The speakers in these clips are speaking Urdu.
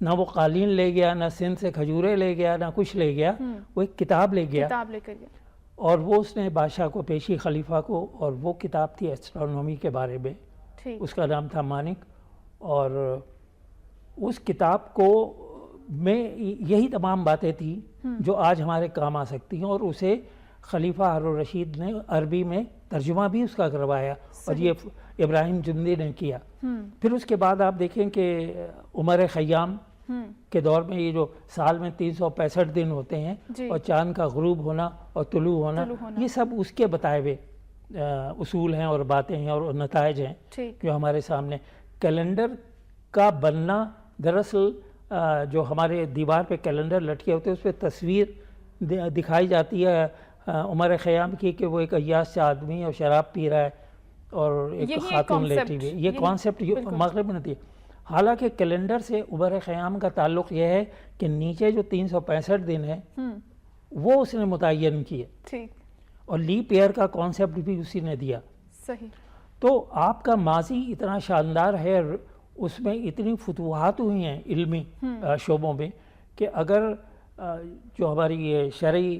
نہ وہ قالین لے گیا، نہ سندھ سے کھجورے لے گیا، نہ کچھ لے گیا، وہ ایک کتاب لے گیا، کتاب لے کر گیا، اور وہ اس نے بادشاہ کو پیشی خلیفہ کو، اور وہ کتاب تھی ایسٹرونومی کے بارے میں، اس کا نام تھا مانک، اور اس کتاب کو میں یہی تمام باتیں تھیں جو آج ہمارے کام آ سکتی ہیں، اور اسے خلیفہ ہارون الرشید نے عربی میں ترجمہ بھی اس کا کروایا، اور یہ ابراہیم جندی نے کیا۔ پھر اس کے بعد آپ دیکھیں کہ عمر خیام کے دور میں یہ جو سال میں 365 دن ہوتے ہیں، اور چاند کا غروب ہونا اور طلوع ہونا، یہ سب اس کے بتائے ہوئے اصول ہیں اور باتیں ہیں اور نتائج ہیں جو ہمارے سامنے۔ کیلنڈر کا بننا دراصل جو ہمارے دیوار پہ کیلنڈر لٹکے ہوتے ہیں اس پہ تصویر دکھائی جاتی ہے عمر خیام کی کہ وہ ایک عیاش سے آدمی اور شراب پی رہا ہے اور ایک خاتون لیٹی ہوئی، یہ کانسیپٹ مغرب میں تھی۔ حالانکہ کیلنڈر سے عمر خیام کا تعلق یہ ہے کہ نیچے جو 365 دن ہے وہ اس نے متعین کیے، اور لیپ ایئر کا کانسیپٹ بھی اسی نے دیا۔ تو آپ کا ماضی اتنا شاندار ہے، اس میں اتنی فتوحات ہوئی ہیں علمی شعبوں میں کہ اگر جو ہماری یہ شرعی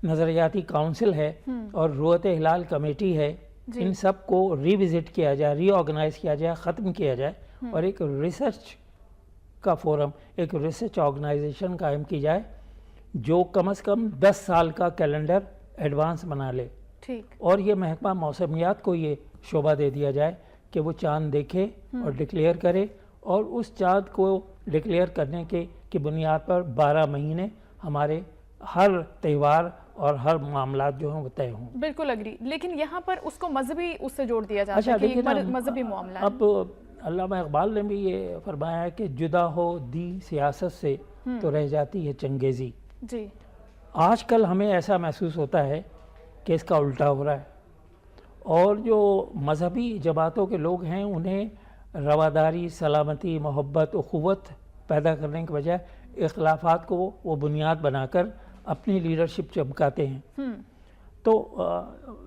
نظریاتی کونسل ہے اور رویت ہلال کمیٹی ہے، ان سب کو ری وزٹ کیا جائے، ری آرگنائز کیا جائے، ختم کیا جائے، اور ایک ریسرچ کا فورم، ایک ریسرچ آرگنائزیشن قائم کی جائے جو کم از کم 10 سال کا کیلنڈر ایڈوانس بنا لے، اور یہ محکمہ موسمیات کو یہ شعبہ دے دیا جائے کہ وہ چاند دیکھے اور ڈکلیئر کرے، اور اس چاند کو ڈکلیئر کرنے کی بنیاد پر 12 مہینے ہمارے ہر تہوار اور ہر معاملات جو ہیں وہ طے ہوں۔ بالکل اگری، لیکن یہاں پر اس کو مذہبی اس سے جوڑ دیا جاتا ہے کہ ایک مذہبی معاملہ ہے۔ اب علامہ اقبال نے بھی یہ فرمایا ہے کہ جدا ہو دی سیاست سے تو رہ جاتی ہے چنگیزی۔ جی، آج کل ہمیں ایسا محسوس ہوتا ہے کہ اس کا الٹا ہو رہا ہے، اور جو مذہبی جماعتوں کے لوگ ہیں انہیں رواداری، سلامتی، محبت، اخوت پیدا کرنے کے بجائے اختلافات کو وہ بنیاد بنا کر اپنی لیڈرشپ چمکاتے ہیں۔ تو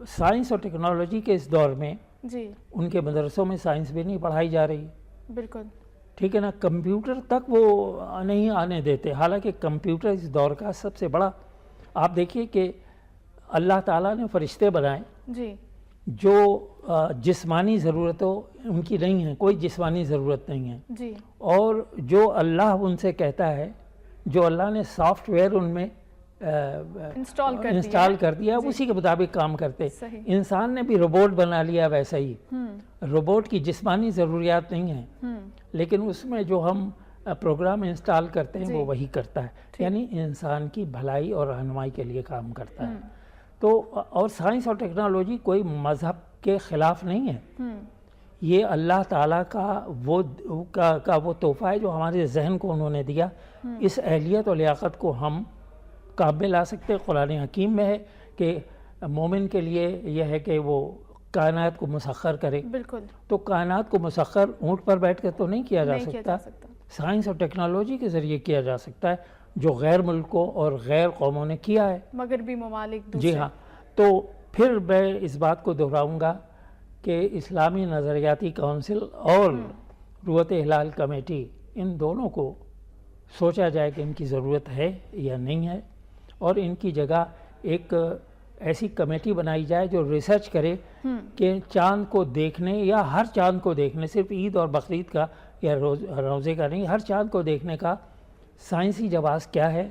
سائنس اور ٹیکنالوجی کے اس دور میں ان کے مدرسوں میں سائنس بھی نہیں پڑھائی جا رہی، بالکل ٹھیک ہے نا، کمپیوٹر تک وہ نہیں آنے دیتے، حالانکہ کمپیوٹر اس دور کا سب سے بڑا، آپ دیکھیے کہ اللہ تعالیٰ نے فرشتے بنائے جو جسمانی ضرورتوں ان کی نہیں ہیں، کوئی جسمانی ضرورت نہیں ہے، اور جو اللہ ان سے کہتا ہے، جو اللہ نے سافٹ ویئر ان میں انسٹال کر دیا اسی کے مطابق کام کرتے۔ انسان نے بھی روبوٹ بنا لیا ویسا ہی، روبوٹ کی جسمانی ضروریات نہیں ہیں، لیکن اس میں جو ہم پروگرام انسٹال کرتے ہیں وہ وہی کرتا ہے، یعنی انسان کی بھلائی اور رہنمائی کے لیے کام کرتا ہے۔ تو اور سائنس اور ٹیکنالوجی کوئی مذہب کے خلاف نہیں ہے، یہ اللہ تعالیٰ کا وہ تحفہ ہے جو ہمارے ذہن کو انہوں نے دیا۔ اس اہلیت اور لیاقت کو ہم کام میں لا سکتے۔ قرآن حکیم میں ہے کہ مومن کے لیے یہ ہے کہ وہ کائنات کو مسخر کرے، بالکل، تو کائنات کو مسخر اونٹ پر بیٹھ کر تو نہیں کیا جا سکتا، سائنس اور ٹیکنالوجی کے ذریعے کیا جا سکتا ہے، جو غیر ملکوں اور غیر قوموں نے کیا ہے، مغربی ممالک۔ جی ہاں، تو پھر میں اس بات کو دہراؤں گا کہ اسلامی نظریاتی کونسل اور رویت ہلال کمیٹی، ان دونوں کو سوچا جائے کہ ان کی ضرورت ہے یا نہیں ہے، اور ان کی جگہ ایک ایسی کمیٹی بنائی جائے جو ریسرچ کرے کہ چاند کو دیکھنے، یا ہر چاند کو دیکھنے، صرف عید اور بقرعید کا یا روزے کا نہیں، ہر چاند کو دیکھنے کا سائنسی جواز کیا ہے،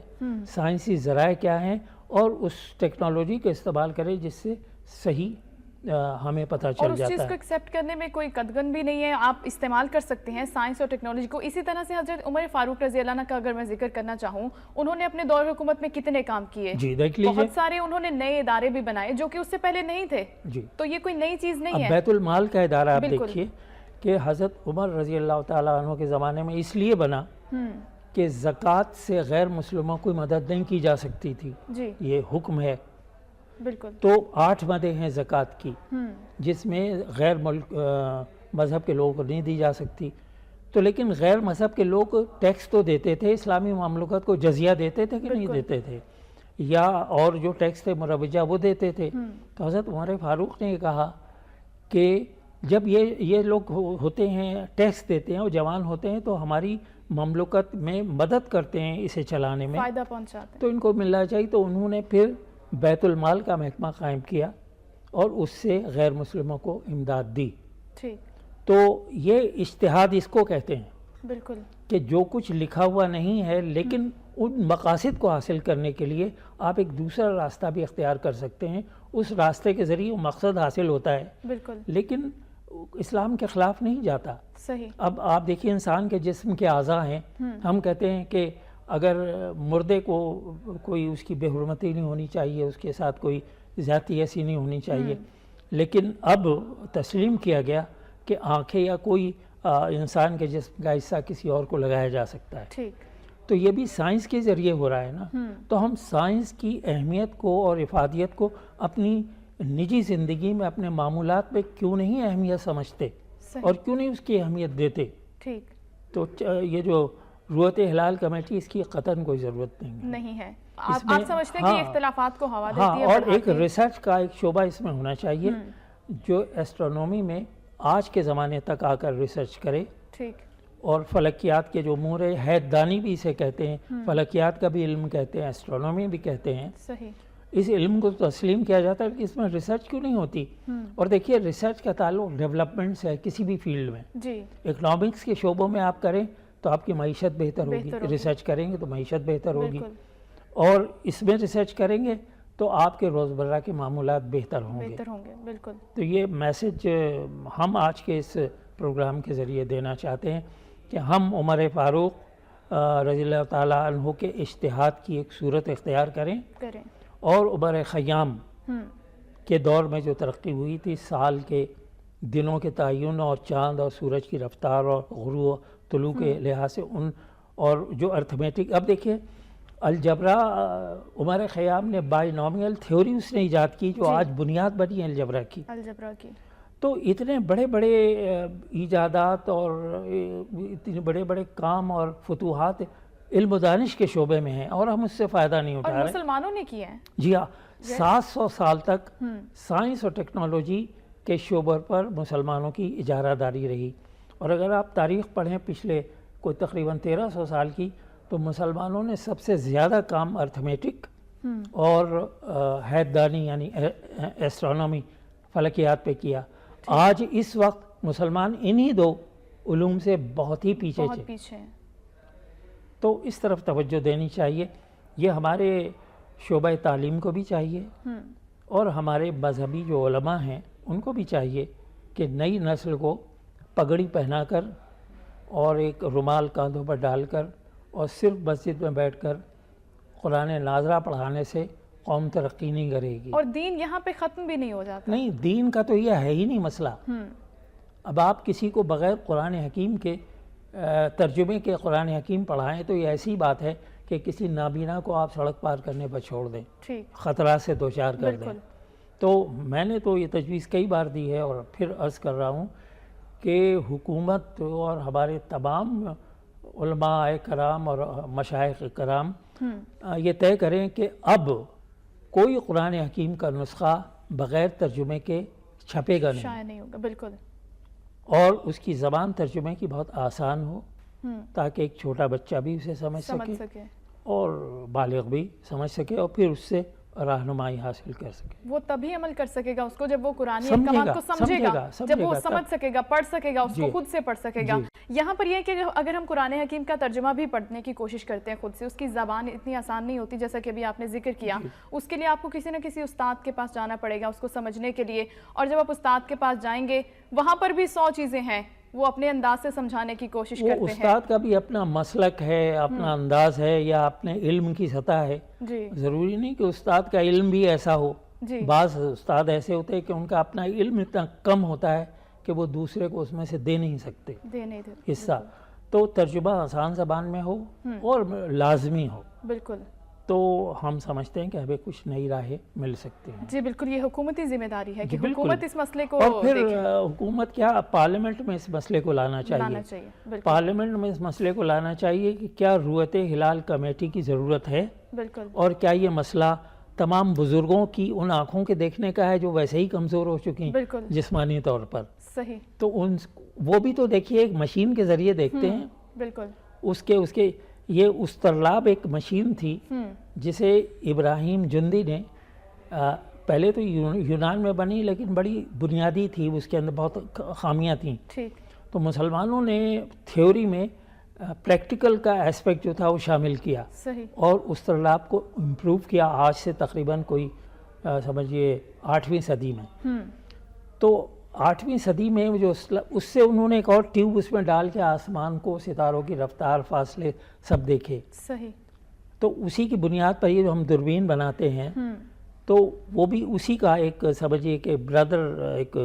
سائنسی ذرائع کیا ہیں، اور اس ٹیکنالوجی کا استعمال کرے جس سے صحیح ہمیں پتہ چل جاتا ہے۔ اور اس چیز کو ایکسیپٹ کرنے میں کوئی قدغن بھی نہیں ہے، آپ استعمال کر سکتے ہیں سائنس اور ٹیکنالوجی کو۔ اسی طرح سے حضرت عمر فاروق رضی اللہ عنہ کا اگر میں ذکر کرنا چاہوں، انہوں نے اپنے دور حکومت میں کتنے کام کیے، بہت سارے انہوں نے نئے ادارے بھی بنائے جو کہ اس سے پہلے نہیں تھے، تو یہ کوئی نئی چیز نہیں ہے۔ بیت المال کا ادارہ آپ دیکھیے کہ حضرت عمر رضی اللہ تعالیٰ عنہ کے زمانے میں اس لیے بنا کہ زکوٰۃ سے غیر مسلموں کو مدد نہیں کی جا سکتی تھی، یہ حکم ہے، بالکل، تو 8 مدیں ہیں زکوٰۃ کی جس میں غیر مذہب کے لوگوں کو نہیں دی جا سکتی، تو لیکن غیر مذہب کے لوگ ٹیکس تو دیتے تھے، اسلامی مملکت کو جزیہ دیتے تھے کہ نہیں دیتے تھے، یا اور جو ٹیکس تھے مروجہ وہ دیتے تھے۔ تو حضرت عمر فاروق نے کہا کہ جب یہ لوگ ہوتے ہیں ٹیکس دیتے ہیں اور جوان ہوتے ہیں تو ہماری مملکت میں مدد کرتے ہیں اسے چلانے میں، فائدہ پہنچاتے ہیں، تو ان کو ملنا چاہیے. تو انہوں نے پھر بیت المال کا محکمہ قائم کیا اور اس سے غیر مسلموں کو امداد دی. ٹھیک. تو یہ اجتہاد اس کو کہتے ہیں بالکل کہ جو کچھ لکھا ہوا نہیں ہے لیکن ان مقاصد کو حاصل کرنے کے لیے آپ ایک دوسرا راستہ بھی اختیار کر سکتے ہیں. اس راستے کے ذریعے وہ مقصد حاصل ہوتا ہے بالکل، لیکن اسلام کے خلاف نہیں جاتا. صحیح. اب آپ دیکھیے انسان کے جسم کے اعضاء ہیں، ہم کہتے ہیں کہ اگر مردے کو کوئی اس کی بے حرمتی نہیں ہونی چاہیے، اس کے ساتھ کوئی زیادتی ایسی نہیں ہونی چاہیے، لیکن اب تسلیم کیا گیا کہ آنکھیں یا کوئی انسان کے جسم کا حصہ کسی اور کو لگایا جا سکتا ہے. ٹھیک. تو یہ بھی سائنس کے ذریعے ہو رہا ہے نا. تو ہم سائنس کی اہمیت کو اور افادیت کو اپنی نجی زندگی میں اپنے معمولات میں کیوں نہیں اہمیت سمجھتے اور کیوں نہیں اس کی اہمیت دیتے. ٹھیک. تو یہ جو رویت ہلال کمیٹی، اس کی قطعاً کوئی ضرورت نہیں ہے. آپ سمجھتے ہیں کہ اختلافات کو ہوا دیتی ہے؟ اور ایک ریسرچ کا ایک شعبہ اس میں ہونا چاہیے جو ایسٹرونومی میں آج کے زمانے تک آ کر ریسرچ کرے. ٹھیک. اور فلکیات کے جو امور ہے، حید دانی بھی اسے کہتے ہیں، فلکیات کا بھی علم کہتے ہیں، ایسٹرونومی بھی کہتے ہیں. صحیح. اس علم کو تسلیم کیا جاتا ہے کہ اس میں ریسرچ کیوں نہیں ہوتی. اور دیکھیے ریسرچ کا تعلق ڈیولپمنٹ سے ہے کسی بھی فیلڈ میں. جی. اکنامکس کے شعبوں میں آپ کریں تو آپ کی معیشت بہتر ہوگی، ریسرچ کریں گے تو معیشت بہتر ہوگی، اور اس میں ریسرچ کریں گے تو آپ کے روزمرہ کے معمولات بہتر ہوں گے. بالکل. تو یہ میسج ہم آج کے اس پروگرام کے ذریعے دینا چاہتے ہیں کہ ہم عمر فاروق رضی اللہ تعالیٰ عنہ کے اجتہاد کی ایک صورت اختیار کریں اور عمر خیام کے دور میں جو ترقی ہوئی تھی، سال کے دنوں کے تعین اور چاند اور سورج کی رفتار اور غروب طلوع کے لحاظ سے ان، اور جو ارتھمیٹک، اب دیکھیے الجبرا عمر خیام نے بائنومیل تھیوری اس نے ایجاد کی جو آج بنیاد بنی ہے الجبرا کی. تو اتنے بڑے بڑے ایجادات اور اتنے بڑے بڑے کام اور فتوحات علم و دانش کے شعبے میں ہیں اور ہم اس سے فائدہ نہیں اٹھا رہے. اور مسلمانوں نے کیا ہے. جی ہاں، 700 سال تک سائنس اور ٹیکنالوجی کے شعبے پر مسلمانوں کی اجارہ داری رہی. اور اگر آپ تاریخ پڑھیں پچھلے کوئی تقریباً 1300 سال کی، تو مسلمانوں نے سب سے زیادہ کام ارتھمیٹک اور حید دانی یعنی ایسٹرونومی، فلکیات پہ کیا. آج اس وقت مسلمان انہی دو علوم سے بہت ہی پیچھے ہیں. تو اس طرف توجہ دینی چاہیے. یہ ہمارے شعبہ تعلیم کو بھی چاہیے اور ہمارے مذہبی جو علماء ہیں ان کو بھی چاہیے کہ نئی نسل کو پگڑی پہنا کر اور ایک رومال کاندھوں پر ڈال کر اور صرف مسجد میں بیٹھ کر قرآن ناظرہ پڑھانے سے قوم ترقی نہیں کرے گی. اور دین یہاں پہ ختم بھی نہیں ہو جاتا. نہیں، دین کا تو یہ ہے ہی نہیں مسئلہ. اب آپ کسی کو بغیر قرآن حکیم کے ترجمے کے قرآن حکیم پڑھائیں تو یہ ایسی بات ہے کہ کسی نابینا کو آپ سڑک پار کرنے پر چھوڑ دیں، خطرات سے دوچار کر دیں. تو میں نے تو یہ تجویز کئی بار دی ہے اور پھر عرض کر رہا ہوں کہ حکومت اور ہمارے تمام علماء کرام اور مشائخ کرام یہ طے کریں کہ اب کوئی قرآن حکیم کا نسخہ بغیر ترجمے کے چھپے گا نہیں ہوگا. بالکل. اور اس کی زبان ترجمے کی بہت آسان ہو تاکہ ایک چھوٹا بچہ بھی اسے سمجھ سکے اور بالغ بھی سمجھ سکے اور پھر اس سے رہنمائی حاصل کر سکے. وہ تبھی عمل کر سکے گا اس کو جب وہ قرآن احکامات کو سمجھے گا، جب وہ سمجھ سکے گا، پڑھ سکے گا، اس کو خود سے پڑھ سکے گا. یہاں پر یہ کہ اگر ہم قرآن حکیم کا ترجمہ بھی پڑھنے کی کوشش کرتے ہیں خود سے، اس کی زبان اتنی آسان نہیں ہوتی جیسا کہ ابھی آپ نے ذکر کیا. اس کے لیے آپ کو کسی نہ کسی استاد کے پاس جانا پڑے گا اس کو سمجھنے کے لیے. اور جب آپ استاد کے پاس جائیں گے وہاں پر بھی 100 چیزیں ہیں وہ اپنے انداز سے سمجھانے کی کوشش کرتے ہیں. استاد کا بھی اپنا مسلک ہے، اپنا انداز ہے یا اپنے علم کی سطح ہے. ضروری نہیں کہ استاد کا علم بھی ایسا ہو. بعض استاد ایسے ہوتے ہیں کہ ان کا اپنا علم اتنا کم ہوتا ہے کہ وہ دوسرے کو اس میں سے دے نہیں سکتے حصہ. تو ترجمہ آسان زبان میں ہو اور لازمی ہو. بالکل. تو ہم سمجھتے ہیں کہ ہمیں کچھ نئی راہیں مل سکتی ہیں. جی بالکل، یہ حکومتی ذمہ داری ہے کہ حکومت اس مسئلے کو، اور پھر حکومت کیا پارلیمنٹ میں اس مسئلے کو لانا چاہیے. پارلیمنٹ میں اس مسئلے کو لانا چاہیے کہ کیا رویت ہلال کمیٹی کی ضرورت ہے. بالکل. اور کیا یہ مسئلہ تمام بزرگوں کی ان آنکھوں کے دیکھنے کا ہے جو ویسے ہی کمزور ہو چکی ہیں جسمانی طور پر. صحیح. تو وہ بھی تو دیکھیے ایک مشین کے ذریعے دیکھتے ہیں. بالکل. اس کے یہ استرلاب ایک مشین تھی جسے ابراہیم جندی نے پہلے تو یونان میں بنی لیکن بڑی بنیادی تھی، اس کے اندر بہت خامیاں تھیں، تو مسلمانوں نے تھیوری میں پریکٹیکل کا ایسپیکٹ جو تھا وہ شامل کیا اور استرلاب کو امپروو کیا آج سے تقریباً کوئی سمجھیے 8ویں صدی میں. تو 8ویں صدی میں جو اس سے انہوں نے ایک اور ٹیوب اس میں ڈال کے آسمان کو، ستاروں کی رفتار، فاصلے سب دیکھے. تو اسی کی بنیاد پر یہ جو ہم دوربین بناتے ہیں تو وہ بھی اسی کا ایک سمجھیے کہ برادر ایک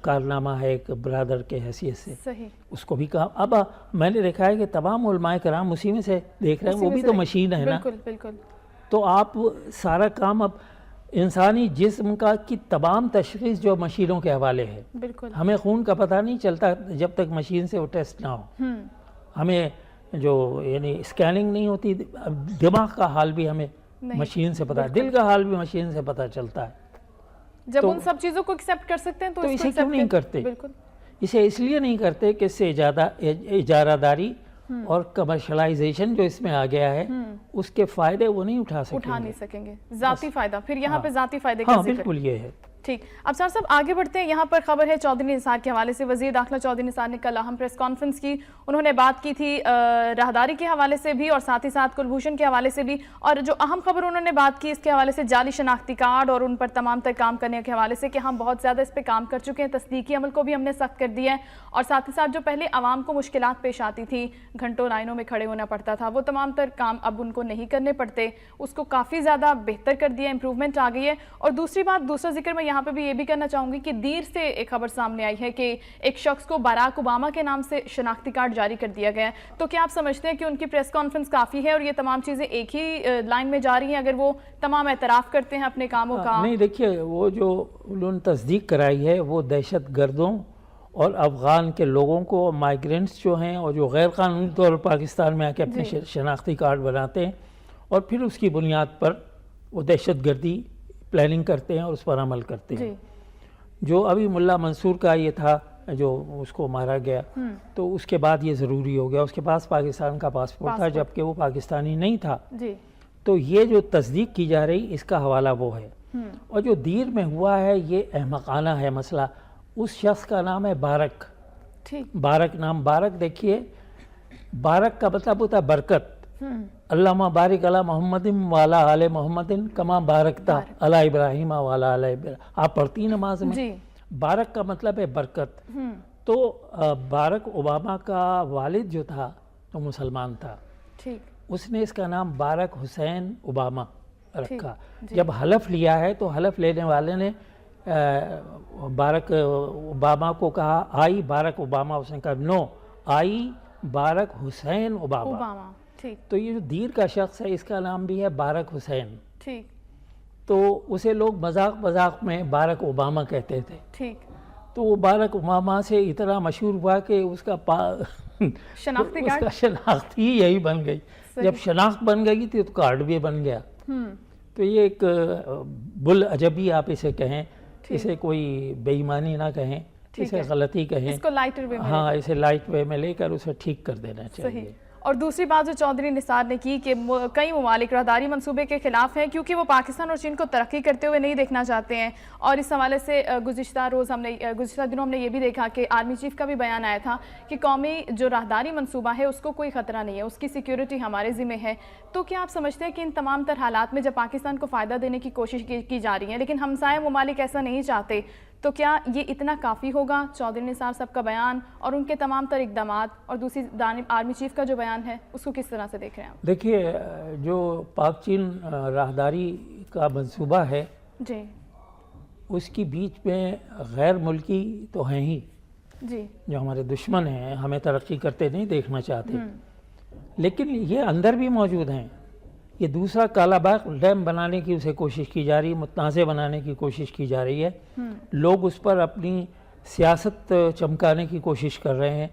کارنامہ ہے، ایک برادر کے حیثیت سے اس کو بھی کہا. اب میں نے دیکھا ہے کہ تمام علماء کرام اسی میں سے دیکھ رہے ہیں، وہ بھی تو مشین ہے نا. تو آپ سارا کام اب انسانی جسم کی تمام تشخیص جو مشینوں کے حوالے ہے. ہمیں خون کا پتہ نہیں چلتا جب تک مشین سے وہ ٹیسٹ نہ ہو. ہمیں جو یعنی اسکیننگ نہیں ہوتی، دماغ کا حال بھی ہمیں مشین سے پتہ، دل کا حال بھی مشین سے پتہ چلتا ہے. جب ان سب چیزوں کو ایکسیپٹ کر سکتے ہیں تو اسے کیوں نہیں کرتے؟ اسے اس لیے نہیں کرتے کہ اس سے اجارہ داری اور کمرشلائزیشن جو اس میں آ گیا ہے اس کے فائدے وہ نہیں اٹھا سکیں گے. ذاتی فائدہ، پھر یہاں پہ ذاتی فائدے کا ذکر. بالکل یہ ہے. ٹھیک. اب صاحب آگے بڑھتے ہیں. یہاں پر خبر ہے چودھری نثار کے حوالے سے. وزیر داخلہ چودھری نثار نے کل اہم پریس کانفرنس کی. انہوں نے بات کی تھی راہداری کے حوالے سے بھی اور ساتھ ہی ساتھ کلبھوشن کے حوالے سے بھی، اور جو اہم خبر انہوں نے بات کی اس کے حوالے سے جعلی شناختی کارڈ اور ان پر تمام تر کام کرنے کے حوالے سے کہ ہم بہت زیادہ اس پہ کام کر چکے ہیں، تصدیقی عمل کو بھی ہم نے سخت کر دیا ہے، اور ساتھ ہی ساتھ جو پہلے عوام کو مشکلات پیش آتی تھی، گھنٹوں لائنوں میں کھڑے ہونا پڑتا تھا، وہ تمام تر کام اب ان کو نہیں کرنے پڑتے. اس کو کافی زیادہ بہتر کر دیا، امپروومنٹ آ گئی ہے. اور دوسری بات، دوسرا ذکر میں یہاں پہ بھی یہ بھی کرنا چاہوں گی کہ دیر سے ایک خبر سامنے آئی ہے کہ ایک شخص کو باراک اوباما کے نام سے شناختی کارڈ جاری کر دیا گیا ہے. تو کیا آپ سمجھتے ہیں کہ ان کی پریس کانفرنس کافی ہے اور یہ تمام چیزیں ایک ہی لائن میں جا رہی ہیں اگر وہ تمام اعتراف کرتے ہیں اپنے کاموں کا؟ نہیں، دیکھیے وہ جو انہوں نے تصدیق کرائی ہے وہ دہشت گردوں اور افغان کے لوگوں کو، مائیگرینٹس جو ہیں اور جو غیر قانونی طور پر پاکستان میں آ کے اپنے شناختی کارڈ بناتے ہیں اور پھر اس کی بنیاد پر وہ دہشت گردی پلاننگ کرتے ہیں اور اس پر عمل کرتے ہیں. جو ابھی ملا منصور کا یہ تھا جو اس کو مارا گیا، تو اس کے بعد یہ ضروری ہو گیا. اس کے پاس پاکستان کا پاسپورٹ تھا جبکہ وہ پاکستانی نہیں تھا. تو یہ جو تصدیق کی جا رہی اس کا حوالہ وہ ہے. اور جو دیر میں ہوا ہے یہ احمقانہ ہے مسئلہ. اس شخص کا نام ہے بارک. بارک نام. بارک دیکھیے، بارک کا مطلب ہوتا ہے برکت. علامہ بارک علی محمد والا آل محمد کما بارکتا علی ابراہیم والا آل ابراہیم. آپ پڑھتی نماز میں. بارک کا مطلب ہے برکت. تو باراک اوباما کا والد جو تھا وہ مسلمان تھا. اس نے اس کا نام باراک حسین اوباما رکھا. جب حلف لیا ہے تو حلف لینے والے نے باراک اوباما کو کہا آئی باراک اوباما، اس نے کہا نو، آئی باراک حسین اوباما. تو یہ جو دیر کا شخص ہے اس کا نام بھی ہے باراک حسین. تو اسے لوگ مذاق میں باراک اوباما کہتے تھے. تو وہ باراک اوباما سے اتنا مشہور ہوا کہ اس کا شناخت ہی یہی بن گئی. جب شناخت بن گئی تھی تو کارڈ بھی بن گیا. تو یہ ایک بلعجبی آپ اسے کہیں، اسے کوئی بے ایمانی نہ کہیں، اسے غلطی کہیں. ہاں، اسے لائٹ وے میں لے کر اسے ٹھیک کر دینا چاہیے. اور دوسری بات جو چودھری نثار نے کی کہ کئی ممالک راہداری منصوبے کے خلاف ہیں کیونکہ وہ پاکستان اور چین کو ترقی کرتے ہوئے نہیں دیکھنا چاہتے ہیں. اور اس حوالے سے گزشتہ دنوں ہم نے یہ بھی دیکھا کہ آرمی چیف کا بھی بیان آیا تھا کہ قومی جو راہداری منصوبہ ہے اس کو کوئی خطرہ نہیں ہے، اس کی سیکیورٹی ہمارے ذمہ ہے. تو کیا آپ سمجھتے ہیں کہ ان تمام تر حالات میں جب پاکستان کو فائدہ دینے کی کوشش کی جا رہی ہے لیکن ہمسائے ممالک ایسا نہیں چاہتے، تو کیا یہ اتنا کافی ہوگا چودھری نثار صاحب کا بیان اور ان کے تمام تر اقدامات، اور دوسری جانب آرمی چیف کا جو بیان ہے اس کو کس طرح سے دیکھ رہے ہیں آپ؟ دیکھیے، جو پاک چین راہداری کا منصوبہ ہے اس کی بیچ میں غیر ملکی تو ہیں ہی جو ہمارے دشمن ہیں، ہمیں ترقی کرتے نہیں دیکھنا چاہتے، لیکن یہ اندر بھی موجود ہیں. یہ دوسرا کالا باغ ڈیم بنانے کی اسے کوشش کی جا رہی ہے، متنازع بنانے کی کوشش کی جا رہی ہے. لوگ اس پر اپنی سیاست چمکانے کی کوشش کر رہے ہیں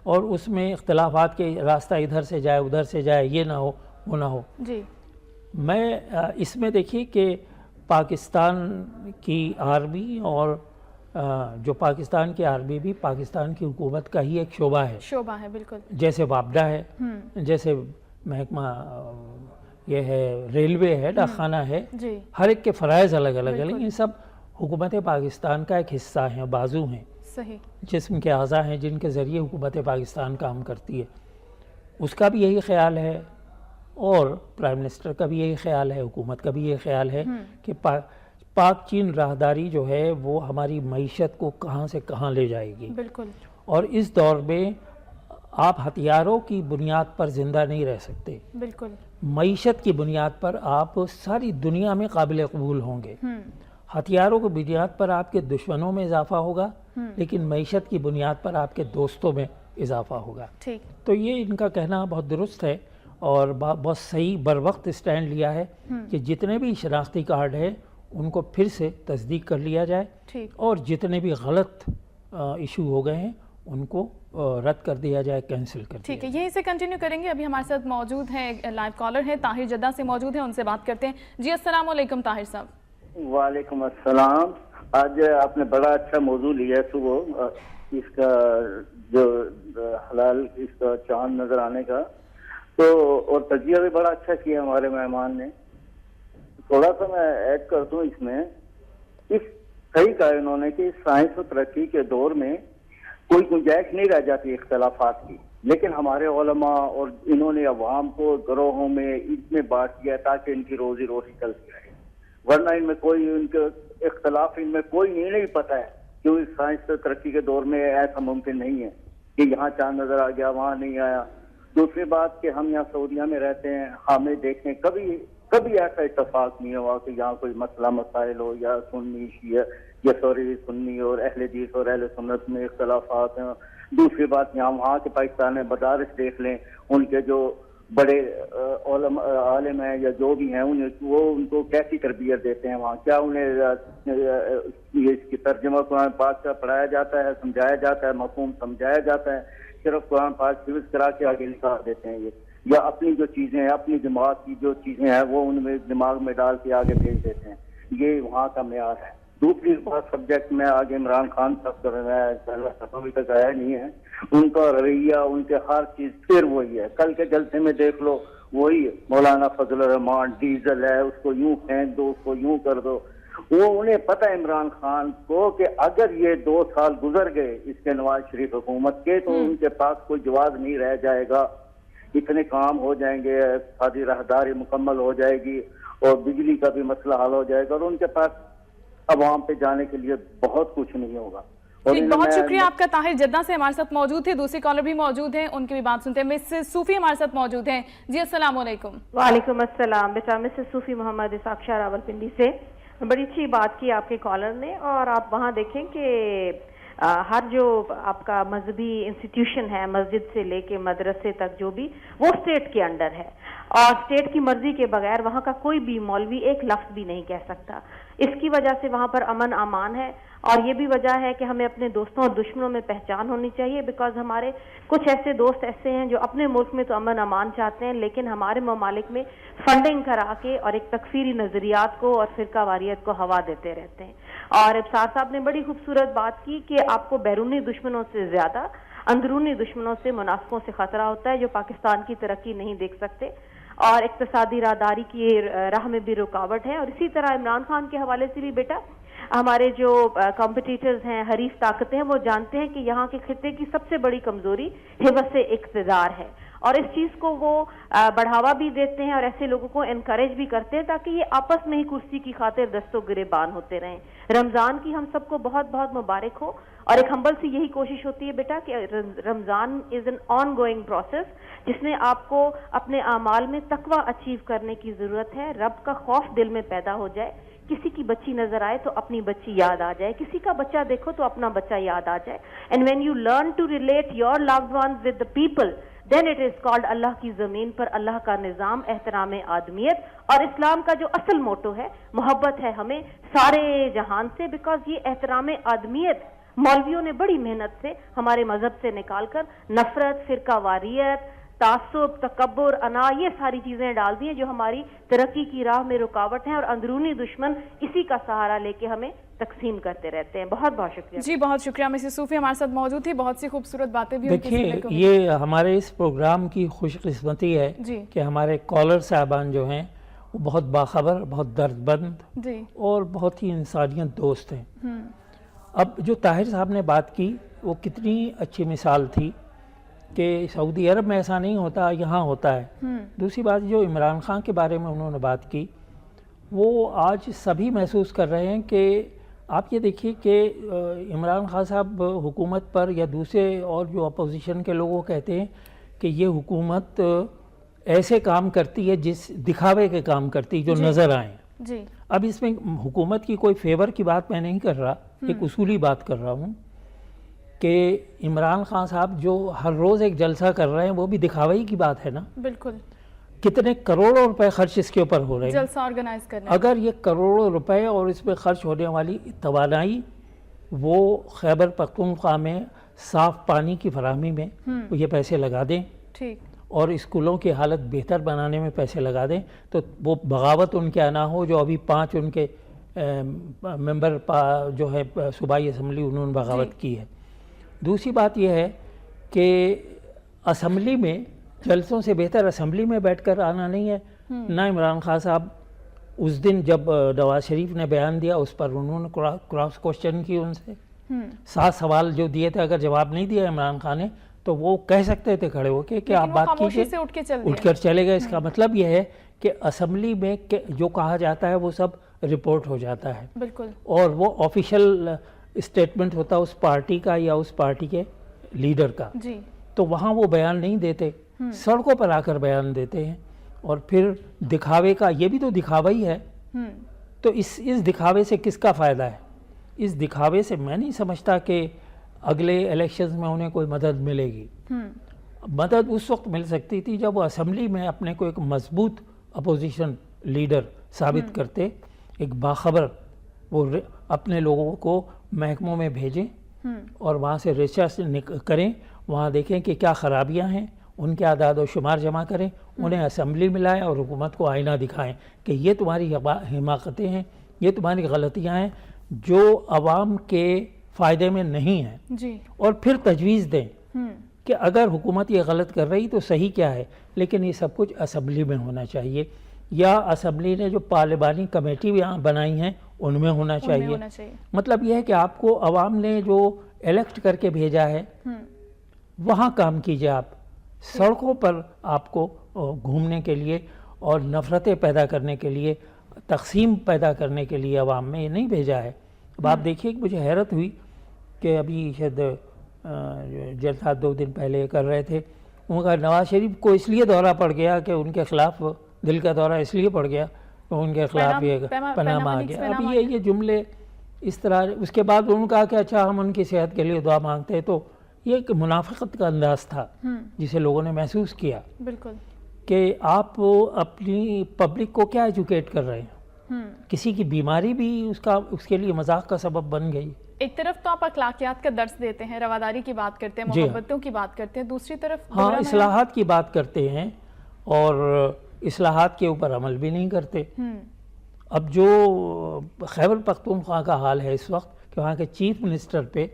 اور اس میں اختلافات کے راستہ ادھر سے جائے ادھر سے جائے، یہ نہ ہو وہ نہ ہو. میں اس میں دیکھیے کہ پاکستان کی آرمی اور جو پاکستان کی آرمی بھی پاکستان کی حکومت کا ہی ایک شعبہ ہے بالکل، جیسے وابڈا ہے، جیسے محکمہ یہ ہے، ریلوے ہے، ڈاکخانہ ہے، ہر ایک کے فرائض الگ الگ ہیں، لیکن یہ سب حکومت پاکستان کا ایک حصہ ہیں، بازو ہیں، جسم کے اعضاء ہیں جن کے ذریعے حکومت پاکستان کام کرتی ہے۔ اس کا بھی یہی خیال ہے اور پرائم منسٹر کا بھی یہی خیال ہے، حکومت کا بھی یہ خیال ہے کہ پاک چین راہداری جو ہے وہ ہماری معیشت کو کہاں سے کہاں لے جائے گی، اور اس دور میں آپ ہتھیاروں کی بنیاد پر زندہ نہیں رہ سکتے، معیشت کی بنیاد پر آپ ساری دنیا میں قابل قبول ہوں گے۔ ہتھیاروں کی بنیاد پر آپ کے دشمنوں میں اضافہ ہوگا، لیکن معیشت کی بنیاد پر آپ کے دوستوں میں اضافہ ہوگا۔ تو یہ ان کا کہنا بہت درست ہے اور بہت صحیح بر وقت اسٹینڈ لیا ہے کہ جتنے بھی شناختی کارڈ ہے ان کو پھر سے تصدیق کر لیا جائے، اور جتنے بھی غلط ایشو ہو گئے ہیں ان کو رد کر دیا جائے، کینسل کر دیا جائے۔ ٹھیک ہے، یہیں سے کنٹینیو کریں گے۔ ابھی ہمارے ساتھ موجود ہیں، لائیو کالر ہیں، طاہر جدہ سے موجود ہیں، ان سے بات کرتے ہیں۔ جی السلام علیکم طاہر صاحب۔ وعلیکم السلام۔ آج آپ نے بڑا اچھا موضوع لیا ہے صبح، اس کا جو حلال اس کا چاند نظر آنے کا، تو اور تجزیہ بھی بڑا اچھا کیا ہمارے مہمان نے۔ تھوڑا سا میں ایڈ کر دوں اس میں، صحیح کہا انہوں نے کہ سائنس و ترقی کے دور میں کوئی گنجائش نہیں رہ جاتی اختلافات کی، لیکن ہمارے علماء اور انہوں نے عوام کو گروہوں میں اس میں بانٹ دیا تاکہ ان کی روزی روٹی چلتی رہے، ورنہ ان میں کوئی ان کے اختلاف ان میں کوئی نہیں پتہ ہے، کیونکہ سائنس و ترقی کے دور میں ایسا ممکن نہیں ہے کہ یہاں چاند نظر آ گیا وہاں نہیں آیا۔ دوسری بات کہ ہم یہاں سعودیہ میں رہتے ہیں، ہمیں دیکھیں کبھی ایسا اتفاق نہیں ہوا کہ یہاں کوئی مسئلہ مسائل ہو یا سنی شیعہ یا سنی اور اہل حدیث اور اہل سنت میں اختلافات ہیں۔ دوسری بات یہاں وہاں کے پاکستان میں مدارس دیکھ لیں، ان کے جو بڑے عالم ہیں یا جو بھی ہیں وہ ان کو کیسی تربیت دیتے ہیں وہاں، کیا انہیں اس کی ترجمہ قرآن پاک کا پڑھایا جاتا ہے، سمجھایا جاتا ہے، مفہوم سمجھایا جاتا ہے، صرف قرآن پاک حفظ کرا کے آگے نکال دیتے ہیں یہ، یا اپنی جو چیزیں ہیں اپنی دماغ کی جو چیزیں ہیں وہ ان میں دماغ میں ڈال کے آگے بھیج دیتے ہیں، یہ وہاں کا معیار ہے۔ دوسری بات سبجیکٹ میں آگے عمران خان صاحب کر رہا ہے، ابھی تک آیا نہیں ہے، ان کا رویہ ان کے ہر چیز پھر وہی ہے، کل کے جلسے میں دیکھ لو وہی مولانا فضل الرحمان ڈیزل ہے، اس کو یوں پھینک دو، اس کو یوں کر دو۔ وہ انہیں پتہ ہے عمران خان کو کہ اگر یہ 2 سال گزر گئے اس کے نواز شریف حکومت کے تو ان کے پاس کوئی جواز نہیں رہ جائے گا، اتنے کام ہو جائیں گے، ساری راہداری مکمل ہو جائے گی اور بجلی کا بھی مسئلہ حل ہو جائے گا، اور ان کے پاس عوام پہ جانے کے لیے بہت کچھ نہیں ہوگا۔ بہت شکریہ آپ کا طاہر جدہ سے ہمارے ساتھ موجود تھے۔ دوسری کالر بھی موجود ہیں، ان کی بھی بات سنتے ہیں۔ مسز صوفی ہمارے ساتھ موجود ہیں۔ جی السلام علیکم۔ وعلیکم السلام بیٹا، مسز صوفی محمد اسحاق شاہ راولپنڈی سے۔ بڑی اچھی بات کی آپ کے کالر نے، اور آپ وہاں دیکھیں کہ ہر جو آپ کا مذہبی انسٹیٹیوشن ہے، مسجد سے لے کے مدرسے تک جو بھی، وہ اسٹیٹ کے انڈر ہے، اور اسٹیٹ کی مرضی کے بغیر وہاں کا کوئی بھی مولوی ایک لفظ بھی نہیں کہہ سکتا۔ اس کی وجہ سے وہاں پر امن امان ہے، اور یہ بھی وجہ ہے کہ ہمیں اپنے دوستوں اور دشمنوں میں پہچان ہونی چاہیے، بیکاز ہمارے کچھ ایسے دوست ایسے ہیں جو اپنے ملک میں تو امن امان چاہتے ہیں، لیکن ہمارے ممالک میں فنڈنگ کرا کے اور ایک تکفیری نظریات کو اور فرقہ واریت کو ہوا دیتے رہتے ہیں۔ اور ابصار صاحب نے بڑی خوبصورت بات کی کہ آپ کو بیرونی دشمنوں سے زیادہ اندرونی دشمنوں سے، منافقوں سے خطرہ ہوتا ہے جو پاکستان کی ترقی نہیں دیکھ سکتے، اور اقتصادی راہداری کی راہ میں بھی رکاوٹ ہے۔ اور اسی طرح عمران خان کے حوالے سے بھی بیٹا، ہمارے جو کمپٹیٹرز ہیں، حریف طاقتیں ہیں، وہ جانتے ہیں کہ یہاں کے خطے کی سب سے بڑی کمزوری حوث اقتدار ہے، اور اس چیز کو وہ بڑھاوا بھی دیتے ہیں اور ایسے لوگوں کو انکریج بھی کرتے ہیں تاکہ یہ آپس میں ہی کرسی کی خاطر دست و گریبان ہوتے رہیں۔ رمضان کی ہم سب کو بہت بہت مبارک ہو، اور ایک ہمبل سی یہی کوشش ہوتی ہے بیٹا کہ Ramzan is an ongoing process, جس میں آپ کو اپنے اعمال میں تقوی اچیو کرنے کی ضرورت ہے، رب کا خوف دل میں پیدا ہو جائے، کسی کی بچی نظر آئے تو اپنی بچی یاد آ جائے، کسی کا بچہ دیکھو تو اپنا بچہ یاد آ جائے، and when you learn to relate your loved ones with the people then it is called Allah کی زمین پر اللہ کا نظام، احترام آدمیت۔ اور اسلام کا جو اصل موٹو ہے، محبت ہے ہمیں سارے جہان سے، بیکاز یہ احترام آدمیت مولویوں نے بڑی محنت سے ہمارے مذہب سے نکال کر نفرت، فرقہ واریت، تعصب، تکبر، انا، یہ ساری چیزیں ڈال دی ہیں جو ہماری ترقی کی راہ میں رکاوٹ ہیں، اور اندرونی دشمن اسی کا سہارا لے کے ہمیں تقسیم کرتے رہتے ہیں. بہت بہت شکریہ. جی بہت شکریہ. مسز صوفی ہمارے ساتھ موجود تھی، بہت سی خوبصورت باتیں بھی دیکھیے یہ ہمارے اس پروگرام کی خوش قسمتی ہے کہ ہمارے کالر صاحبان جو ہیں وہ بہت باخبر، بہت درد بند اور بہت ہی انسانیت دوست ہیں. اب جو طاہر صاحب نے بات کی وہ کتنی اچھی مثال تھی کہ سعودی عرب میں ایسا نہیں ہوتا، یہاں ہوتا ہے. دوسری بات جو عمران خان کے بارے میں انہوں نے بات کی، وہ آج سبھی محسوس کر رہے ہیں کہ آپ یہ دیکھیے کہ عمران خان صاحب حکومت پر یا دوسرے اور جو اپوزیشن کے لوگوں کہتے ہیں کہ یہ حکومت ایسے کام کرتی ہے جس دکھاوے کے کام کرتی ہے جو نظر آئیں. اب اس میں حکومت کی کوئی فیور کی بات میں نہیں کر رہا، ایک اصولی بات کر رہا ہوں کہ عمران خان صاحب جو ہر روز ایک جلسہ کر رہے ہیں وہ بھی دکھاوے ہی کی بات ہے نا. بالکل. کتنے کروڑوں روپے خرچ اس کے اوپر ہو رہے ہیں جلسہ آرگنائز کرنے. اگر یہ کروڑوں روپے اور اس پہ خرچ ہونے والی توانائی وہ خیبر پختونخوا میں صاف پانی کی فراہمی میں وہ یہ پیسے لگا دیں اور اسکولوں کی حالت بہتر بنانے میں پیسے لگا دیں تو وہ بغاوت ان کے نہ ہو جو ابھی 5 ان کے ممبر جو ہے صوبائی اسمبلی انہوں نے بغاوت کی ہے. دوسری بات یہ ہے کہ اسمبلی میں جلسوں سے بہتر اسمبلی میں بیٹھ کر آنا نہیں ہے. نہ عمران خان صاحب اس دن جب نواز شریف نے بیان دیا اس پر انہوں نے کراس کوشچن کی ان سے 7 سوال جو دیے تھے، اگر جواب نہیں دیا عمران خان نے تو وہ کہہ سکتے تھے کھڑے ہو کے کہ آپ بات کیجئے، اٹھ کر چلے گئے. اس کا مطلب یہ ہے کہ اسمبلی میں جو کہا جاتا ہے وہ سب رپورٹ ہو جاتا ہے بالکل، اور وہ آفیشیل اسٹیٹمنٹ ہوتا ہے اس پارٹی کا یا اس پارٹی کے لیڈر کا. تو وہاں وہ بیان نہیں دیتے، سڑکوں پر آ کر بیان دیتے ہیں اور پھر دکھاوے کا، یہ بھی تو دکھاوا ہی ہے. تو اس دکھاوے سے کس کا فائدہ ہے؟ اس دکھاوے سے میں نہیں سمجھتا کہ اگلے الیکشنز میں انہیں کوئی مدد ملے گی. مدد اس وقت مل سکتی تھی جب وہ اسمبلی میں اپنے کو ایک مضبوط اپوزیشن لیڈر ثابت کرتے، ایک باخبر، وہ اپنے لوگوں کو محکموں میں بھیجیں اور وہاں سے ریسرچ کریں، وہاں دیکھیں کہ کیا خرابیاں ہیں، ان کے اعداد و شمار جمع کریں، انہیں اسمبلی میں لائیں اور حکومت کو آئینہ دکھائیں کہ یہ تمہاری حماقتیں ہیں، یہ تمہاری غلطیاں ہیں جو عوام کے فائدے میں نہیں ہیں، اور پھر تجویز دیں کہ اگر حکومت یہ غلط کر رہی تو صحیح کیا ہے. لیکن یہ سب کچھ اسمبلی میں ہونا چاہیے، یا اسمبلی نے جو پارلیمانی کمیٹی بنائی ہیں ان میں ہونا چاہیے. مطلب یہ ہے کہ آپ کو عوام نے جو الیکٹ کر کے بھیجا ہے وہاں کام کیجئے. آپ سڑکوں پر آپ کو گھومنے کے لیے اور نفرتیں پیدا کرنے کے لیے، تقسیم پیدا کرنے کے لیے عوام میں یہ نہیں بھیجا ہے. اب آپ دیکھیے کہ مجھے حیرت ہوئی کہ ابھی شاید جلسہ 2 دن پہلے کر رہے تھے، ان کا نواز شریف کو اس لیے دورہ پڑ گیا کہ ان کے خلاف دل کا دورہ اس لیے پڑ گیا کہ ان کے خلاف یہ پناہ آ گیا. اب یہ جملے اس طرح، اس کے بعد انہوں نے کہا کہ اچھا ہم ان کی صحت کے لیے دعا مانگتے ہیں. تو یہ ایک منافقت کا انداز تھا جسے لوگوں نے محسوس کیا بالکل کہ آپ اپنی پبلک کو کیا ایجوکیٹ کر رہے ہیں. کسی کی بیماری بھی اس کے لیے مذاق کا سبب بن گئی. ایک طرف تو آپ اخلاقیات کا درس دیتے ہیں، رواداری کی بات کرتے ہیں، محبتوں کی بات کرتے ہیں، دوسری طرف اصلاحات کی بات کرتے ہیں اور اصلاحات کے اوپر عمل بھی نہیں کرتے. اب جو خیبر پختونخوا کا حال ہے اس وقت کہ وہاں کے چیف منسٹر پہ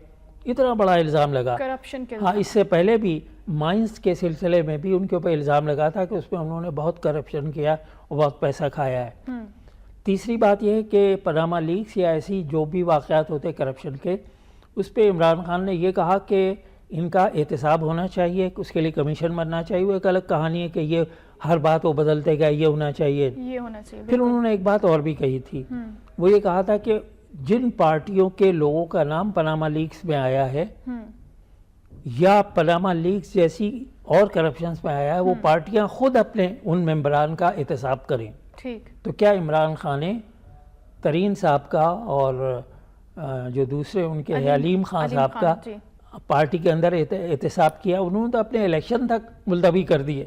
اتنا بڑا الزام لگا، کرپشن کے، اس سے پہلے بھی مائنز کے سلسلے میں بھی ان کے اوپر الزام لگا تھا کہ اس میں انہوں نے بہت کرپشن کیا، بہت پیسہ کھایا ہے. تیسری بات یہ ہے کہ پاناما لیکس یا ایسی جو بھی واقعات ہوتے کرپشن کے، اس پہ عمران خان نے یہ کہا کہ ان کا احتساب ہونا چاہیے، اس کے لیے کمیشن بننا چاہیے. وہ ایک الگ کہانی ہے کہ یہ ہر بات وہ بدلتے گئے، یہ ہونا چاہیے. پھر انہوں نے ایک بات اور بھی کہی تھی، وہ یہ کہا تھا کہ جن پارٹیوں کے لوگوں کا نام پاناما لیکس میں آیا ہے یا پاناما لیکس جیسی اور کرپشنز میں آیا ہے، وہ پارٹیاں خود اپنے ان ممبران کا احتساب کریں. تو کیا عمران خان نے ترین صاحب کا اور جو دوسرے ان کے علیم خان صاحب کا پارٹی کے اندر احتساب کیا؟ انہوں نے تو اپنے الیکشن تک ملتوی کر دیے.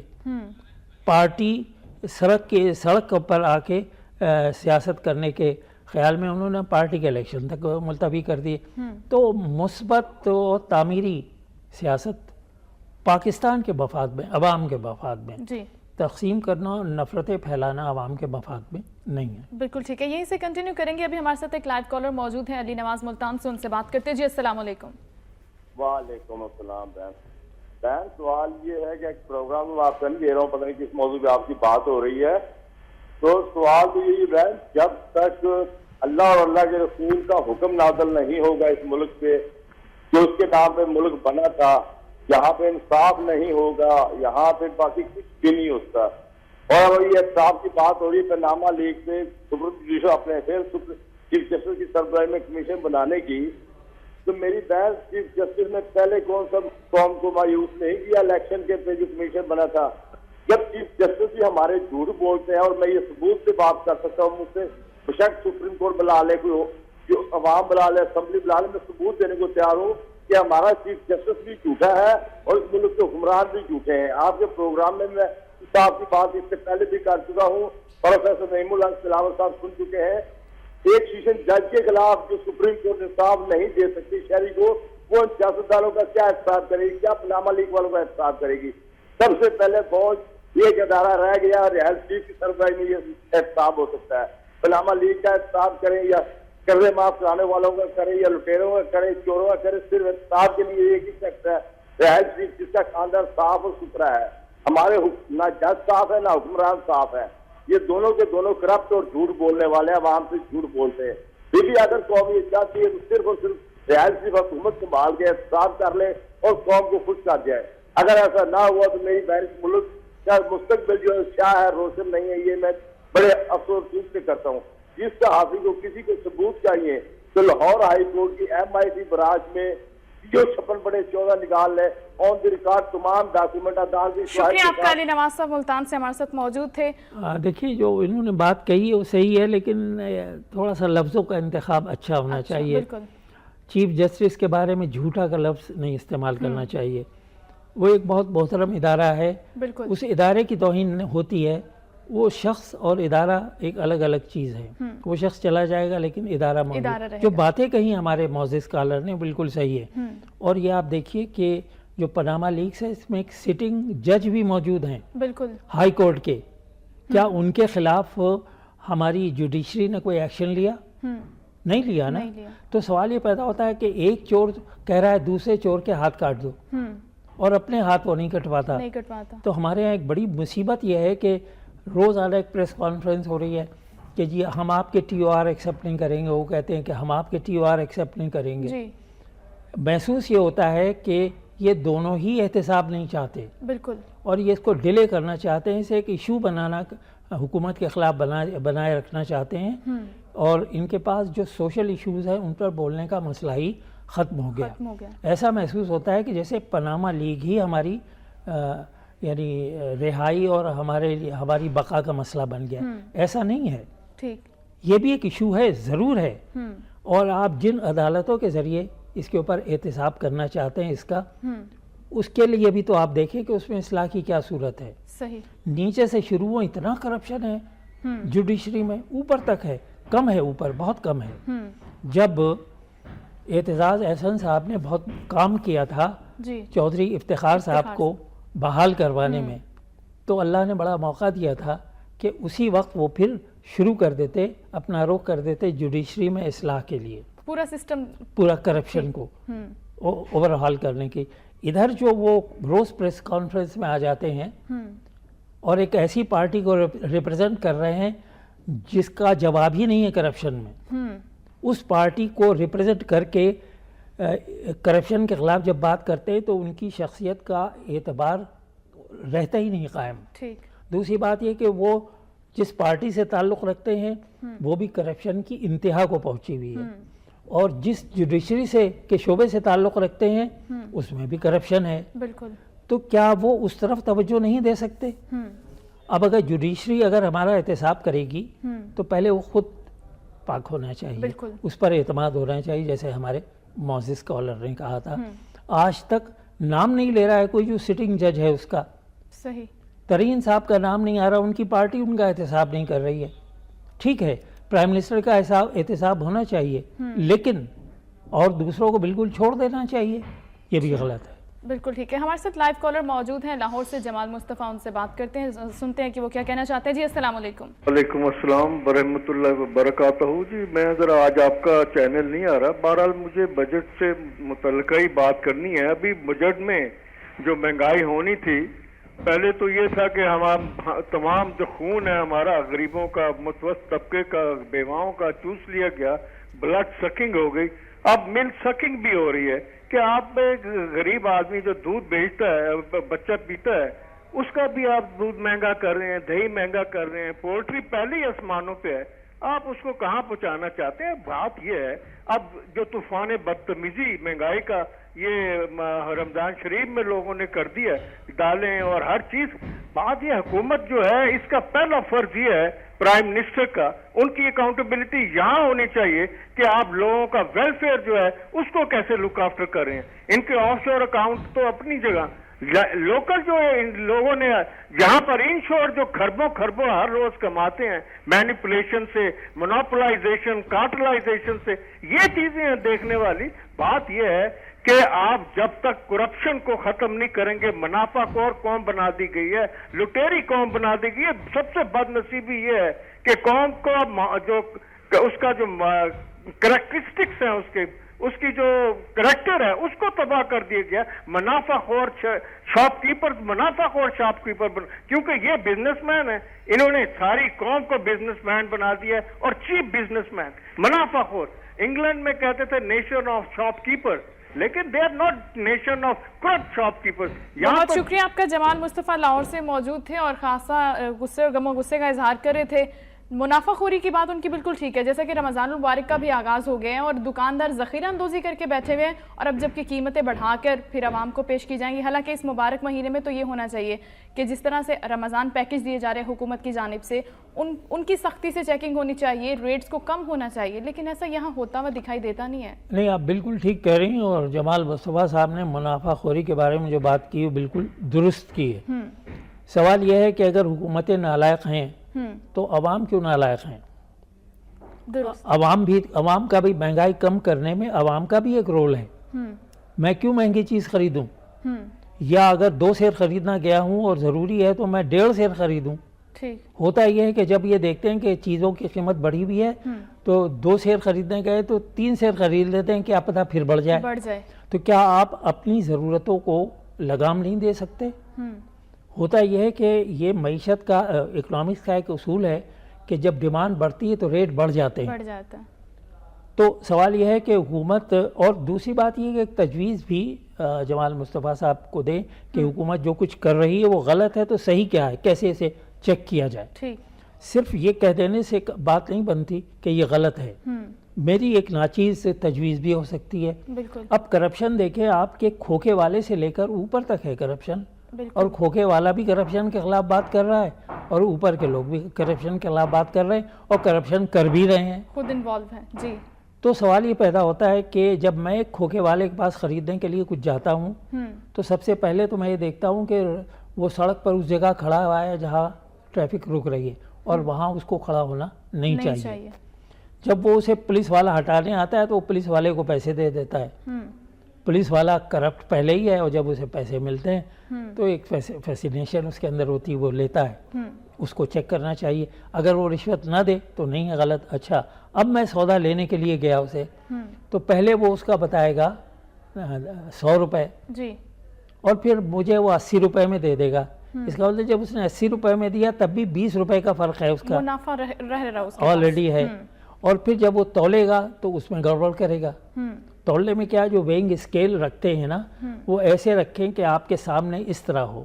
پارٹی سڑک پر آ کے سیاست کرنے کے خیال میں انہوں نے پارٹی کے الیکشن تک ملتوی کر دیے. تو مثبت و تعمیری سیاست پاکستان کے مفاد میں، عوام کے مفاد میں، جی تقسیم کرنا اور نفرتیں پھیلانا عوام کے مفاد میں نہیں ہے۔ بالکل ٹھیک ہے، یہیں سے کنٹینیو کریں گے۔ ابھی ہمارے ساتھ ایک لائیو کالر موجود ہیں علی نواز ملتان سے، ان سے بات کرتے ہیں۔ جی السلام علیکم۔ وعلیکم السلام بہن، سوال یہ ہے کہ ایک پروگرام میں آپ کر دے رہا ہوں، پتہ نہیں کس موضوع پہ آپ کی بات ہو رہی ہے، تو سوال تو یہی بہن، جب تک اللہ اور اللہ کے رسول کا حکم نازل نہیں ہوگا اس ملک پہ، جو اس کے نام پہ ملک بنا تھا، یہاں پہ انصاف نہیں ہوگا، یہاں پہ باقی کچھ بھی نہیں ہوتا۔ اور اگر یہ انصاف کی بات ہو رہی ہے پاناما لیک پہ سپریم اپنے چیف جسٹس کی سربراہی میں کمیشن بنانے کی، تو میری بحث چیف جسٹس نے پہلے کون سا قوم کو مایوس نہیں کیا الیکشن کے پہ جو کمیشن بنا تھا؟ جب چیف جسٹس ہی ہمارے جھوٹ بولتے ہیں، اور میں یہ ثبوت سے بات کر سکتا ہوں، مجھ سے بشک سپریم کورٹ بلا لے، کوئی جو عوام بلا لے، اسمبلی بلا لے، میں ثبوت دینے کو تیار ہوں کہ ہمارا چیف جسٹس بھی جھوٹا ہے اور اس ملک کے حکمران بھی جھوٹے ہیں۔ آپ کے پروگرام میں صاحب کی بات اس سے پہلے بھی کر چکا ہوں، پروفیسر نعیم الحق تلاوت صاحب سن چکے ہیں، ایک سیشن جج کے خلاف جو سپریم کورٹ انصاف نہیں دے سکتی شہری کو، وہ سیاستدانوں کا کیا احتساب کرے گی، کیا پاناما لیک والوں کا احتساب کرے گی؟ سب سے پہلے فوج ایک ادارہ رہ گیا، ریاض چیف کی سربراہی میں یہ احتساب ہو سکتا ہے۔ پاناما لیک کا احتساب کریں یا قرضے معاف کرانے والوں کا کرے یا لٹیروں کا کرے، چوروں کا کرے، صرف احتساب کے لیے ایک ہی شخص ہے، ریاض چیف، جس کا خاندان صاف اور ستھرا ہے۔ ہمارے نہ جج صاف ہے نہ حکمران صاف ہے، یہ دونوں کے دونوں کرپٹ اور جھوٹ بولنے والے، عوام سے جھوٹ بولتے ہیں۔ دیکھیے اگر قوم یہ چاہتی ہے تو صرف اور صرف ریاض چیف حکومت سنبھال کے احتساب کر لے اور قوم کو خوش کر جائے۔ اگر ایسا نہ ہوا تو میری بہن ملک کا مستقبل جو ہے شاہ ہے، روشن نہیں ہے، یہ میں بڑے افسوس سے کرتا ہوں۔ جس کا حاصل کو کسی کو ثبوت چاہیے تو لاہور ہائی کورٹ کی MIT برانچ میں جو 56/14 نکال لے، آن دی ریکارڈ تمام ڈاکومنٹ عدالت کی شکریہ آپ کا۔ علی نواز صاحب ملتان سے ہمارے ساتھ موجود تھے۔ دیکھیے جو انہوں نے بات کہی ہے وہ صحیح ہے، لیکن تھوڑا سا لفظوں کا انتخاب اچھا ہونا چاہیے۔ بالکل چیف جسٹس کے بارے میں جھوٹا کا لفظ نہیں استعمال کرنا چاہیے۔ وہ ایک بہت محترم ادارہ ہے، بالکل اس ادارے کی توہین ہوتی ہے۔ وہ شخص اور ادارہ ایک الگ الگ چیز ہے، وہ شخص چلا جائے گا لیکن ادارہ موجود۔ جو باتیں کہیں ہمارے معزز اسکالر نے بالکل صحیح ہے، اور یہ آپ دیکھیے کہ جو پاناما لیکس ہے اس میں ایک سٹنگ جج بھی موجود ہیں بالکل ہائی کورٹ کے، کیا ان کے خلاف ہماری جوڈیشری نے کوئی ایکشن لیا؟ نہیں لیا نا۔ تو سوال یہ پیدا ہوتا ہے کہ ایک چور کہہ رہا ہے دوسرے چور کے ہاتھ کاٹ دو، اور اپنے ہاتھ وہ نہیں کٹواتا۔ تو ہمارے یہاں ایک بڑی مصیبت یہ ہے کہ روزانہ ایک پریس کانفرنس ہو رہی ہے کہ جی ہم آپ کے TOR ایکسیپٹ نہیں کریں گے، وہ کہتے ہیں کہ ہم آپ کے TOR ایکسیپٹ نہیں کریں گے۔ محسوس یہ ہوتا ہے کہ یہ دونوں ہی احتساب نہیں چاہتے، بالکل، اور یہ اس کو ڈیلے کرنا چاہتے ہیں، اسے ایک ایشو بنانا، حکومت کے خلاف بنائے رکھنا چاہتے ہیں، اور ان کے پاس جو سوشل ایشوز ہیں ان پر بولنے کا مسئلہ ہی ختم ہو گیا۔ ایسا محسوس ہوتا ہے کہ جیسے پاناما لیگ ہی ہماری یعنی رہائی اور ہماری بقا کا مسئلہ بن گیا۔ ایسا نہیں ہے، یہ بھی ایک ایشو ہے، ضرور ہے، اور آپ جن عدالتوں کے ذریعے اس کے اوپر احتساب کرنا چاہتے ہیں اس کے لیے بھی تو آپ دیکھیں کہ اس میں اصلاح کی کیا صورت ہے۔ نیچے سے شروع ہو، اتنا کرپشن ہے جوڈیشری میں، اوپر تک ہے، کم ہے، اوپر بہت کم ہے۔ جب اعتزاز احسن صاحب نے بہت کام کیا تھا چودھری افتخار صاحب کو بحال کروانے میں، تو اللہ نے بڑا موقع دیا تھا کہ اسی وقت وہ پھر شروع کر دیتے، اپنا رخ کر دیتے جوڈیشری میں اصلاح کے لیے، پورا سسٹم، پورا کرپشن کو اوور ہال کرنے کی۔ ادھر جو وہ روز پریس کانفرنس میں آ جاتے ہیں اور ایک ایسی پارٹی کو ریپرزینٹ کر رہے ہیں جس کا جواب ہی نہیں ہے کرپشن میں، اس پارٹی کو ریپرزینٹ کر کے کرپشن کے خلاف جب بات کرتے ہیں تو ان کی شخصیت کا اعتبار رہتا ہی نہیں قائم۔ دوسری بات یہ کہ وہ جس پارٹی سے تعلق رکھتے ہیں وہ بھی کرپشن کی انتہا کو پہنچی ہوئی ہے، اور جس جوڈیشری سے کے شعبے سے تعلق رکھتے ہیں اس میں بھی کرپشن ہے۔ تو کیا وہ اس طرف توجہ نہیں دے سکتے؟ اب اگر جوڈیشری اگر ہمارا احتساب کرے گی تو پہلے وہ خود پاک ہونا چاہیے، اس پر اعتماد ہونا چاہیے، جیسے ہمارے معزز اسکالر نے کہا تھا۔ آج تک نام نہیں لے رہا ہے کوئی جو سٹنگ جج ہے اس کا، صحیح، ترین صاحب کا نام نہیں آ رہا، ان کی پارٹی ان کا احتساب نہیں کر رہی ہے۔ ٹھیک ہے، پرائم منسٹر کا احتساب ہونا چاہیے، لیکن اور دوسروں کو بالکل چھوڑ دینا چاہیے، یہ بھی غلط ہے۔ بالکل ٹھیک ہے. ہمارے ساتھ لائیو کالر موجود ہیں لاہور سے جمال مصطفیٰ, ان سے بات کرتے ہیں, سنتے ہیں کہ وہ کیا کہنا چاہتے ہیں. جی السلام علیکم. وعلیکم السلام ورحمۃ اللہ وبرکاتہ. جی میں ذرا آج آپ کا چینل نہیں آ رہا, بہرحال مجھے بجٹ سے متعلقہ ہی بات کرنی ہے. ابھی بجٹ میں جو مہنگائی ہونی تھی, پہلے تو یہ تھا کہ ہم تمام جو خون ہے ہمارا غریبوں کا, متوسط طبقے کا, بیواؤں کا چوس لیا گیا, بلڈ سکنگ ہو گئی. اب ملک سکنگ بھی ہو رہی ہے کہ آپ ایک غریب آدمی جو دودھ بیچتا ہے, بچہ پیتا ہے, اس کا بھی آپ دودھ مہنگا کر رہے ہیں, دہی مہنگا کر رہے ہیں, پولٹری پہلے ہی آسمانوں پہ ہے, آپ اس کو کہاں پہنچانا چاہتے ہیں. بات یہ ہے اب جو طوفان بدتمیزی مہنگائی کا یہ رمضان شریف میں لوگوں نے کر دیا دالیں اور ہر چیز, بات یہ حکومت جو ہے اس کا پہلا فرض یہ ہے پرائم منسٹر کا, ان کی اکاؤنٹیبلٹی یہاں ہونی چاہیے کہ آپ لوگوں کا ویلفیئر جو ہے اس کو کیسے لک آفٹر کر رہے ہیں. ان کے آف شور اکاؤنٹ تو اپنی جگہ, لوکل جو ہے ان لوگوں نے یہاں پر ان شور جو خربوں ہر روز کماتے ہیں مینیپولیشن سے, مونوپولائزیشن, کارٹلائزیشن سے, یہ چیزیں ہیں دیکھنے والی. بات یہ ہے کہ آپ جب تک کرپشن کو ختم نہیں کریں گے, منافع خور قوم بنا دی گئی ہے, لٹیری قوم بنا دی گئی ہے. سب سے بد نصیبی یہ ہے کہ قوم کو جو اس کا جو کریکٹرسٹکس ہیں اس کی جو کریکٹر ہے اس کو تباہ کر دیا گیا. منافع خور شاپ کیپر, منافع خور شاپ کیپر کیونکہ یہ بزنس مین ہے, انہوں نے ساری قوم کو بزنس مین بنا دیا ہے اور چیپ بزنس مین, منافع خور. انگلینڈ میں کہتے تھے نیشن آف شاپ کیپر, لیکن they are not nation of corrupt shopkeeper. بہت شکریہ آپ کا. جمال مصطفیٰ لاہور سے موجود تھے اور خاصا غصے اور غم و غصے کا اظہار کر رہے تھے. منافع خوری کی بات ان کی بالکل ٹھیک ہے, جیسا کہ رمضان المبارک کا بھی آغاز ہو گئے ہیں اور دکاندار ذخیرہ اندوزی کر کے بیٹھے ہوئے ہیں, اور اب جبکہ قیمتیں بڑھا کر پھر عوام کو پیش کی جائیں گی. حالانکہ اس مبارک مہینے میں تو یہ ہونا چاہیے کہ جس طرح سے رمضان پیکج دیے جا رہے ہیں حکومت کی جانب سے, ان کی سختی سے چیکنگ ہونی چاہیے, ریٹس کو کم ہونا چاہیے, لیکن ایسا یہاں ہوتا ہوا دکھائی دیتا نہیں ہے. نہیں, آپ بالکل ٹھیک کہہ رہی ہیں, اور جمال مصطفیٰ صاحب نے منافع خوری کے بارے میں جو بات کی وہ بالکل درست کی ہے. سوال یہ ہے کہ اگر حکومتیں نالائق ہیں تو عوام کیوں نالائق ہیں؟ عوام کا بھی مہنگائی کم کرنے میں عوام کا بھی ایک رول ہے. میں کیوں مہنگی چیز خریدوں, یا اگر 2 سیر خریدنا گیا ہوں اور ضروری ہے تو میں 1.5 سیر خریدوں. ہوتا یہ ہے کہ جب یہ دیکھتے ہیں کہ چیزوں کی قیمت بڑھی ہوئی ہے تو 2 سیر خریدنے گئے تو 3 سیر خرید لیتے ہیں کہ آپ پتہ پھر بڑھ جائے. تو کیا آپ اپنی ضرورتوں کو لگام نہیں دے سکتے؟ ہوتا یہ ہے کہ یہ معیشت کا, اکنامکس کا ایک اصول ہے کہ جب ڈیمانڈ بڑھتی ہے تو ریٹ بڑھ جاتے ہیں. تو سوال یہ ہے کہ حکومت, اور دوسری بات یہ کہ ایک تجویز بھی جمال مصطفیٰ صاحب کو دیں کہ حکومت جو کچھ کر رہی ہے وہ غلط ہے تو صحیح کیا ہے, کیسے اسے چیک کیا جائے. صرف یہ کہہ دینے سے بات نہیں بنتی کہ یہ غلط ہے. میری ایک ناچیز تجویز بھی ہو سکتی ہے. اب کرپشن دیکھیں, آپ کے کھوکے والے سے لے کر اوپر تک ہے کرپشن, اور کھوکے والا بھی کرپشن کے خلاف بات کر رہا ہے اور اوپر کے لوگ بھی کرپشن کے خلاف بات کر رہے ہیں اور کرپشن کر بھی رہے ہیں, خود انوالو ہیں. جی, تو سوال یہ پیدا ہوتا ہے کہ جب میں ایک کھوکے والے کے پاس خریدنے کے لیے کچھ جاتا ہوں تو سب سے پہلے تو میں یہ دیکھتا ہوں کہ وہ سڑک پر اس جگہ کھڑا ہوا ہے جہاں ٹریفک رک رہی ہے, اور وہاں اس کو کھڑا ہونا نہیں چاہیے. جب وہ اسے پولیس والا ہٹانے آتا ہے تو وہ پولیس والے کو پیسے دے دیتا ہے. پولیس والا کرپٹ پہلے ہی ہے, اور جب اسے پیسے ملتے ہیں تو ایک فیسینیشن اس کے اندر ہوتی ہے, وہ لیتا ہے. اس کو چیک کرنا چاہیے, اگر وہ رشوت نہ دے تو نہیں ہے, غلط. اچھا, اب میں سودا لینے کے لیے گیا اسے, تو پہلے وہ اس کا بتائے گا 100 روپے, اور پھر مجھے وہ 80 روپے میں دے دے گا. اس کا مطلب جب اس نے 80 روپے میں دیا تب بھی 20 روپے کا فرق ہے اس کا, منافع آلریڈی ہے. اور پھر جب وہ تولے گا تو اس میں گڑبڑ کرے گا. تولنے میں کیا, جو ویئنگ اسکیل رکھتے ہیں نا, وہ ایسے رکھیں کہ آپ کے سامنے اس طرح ہو.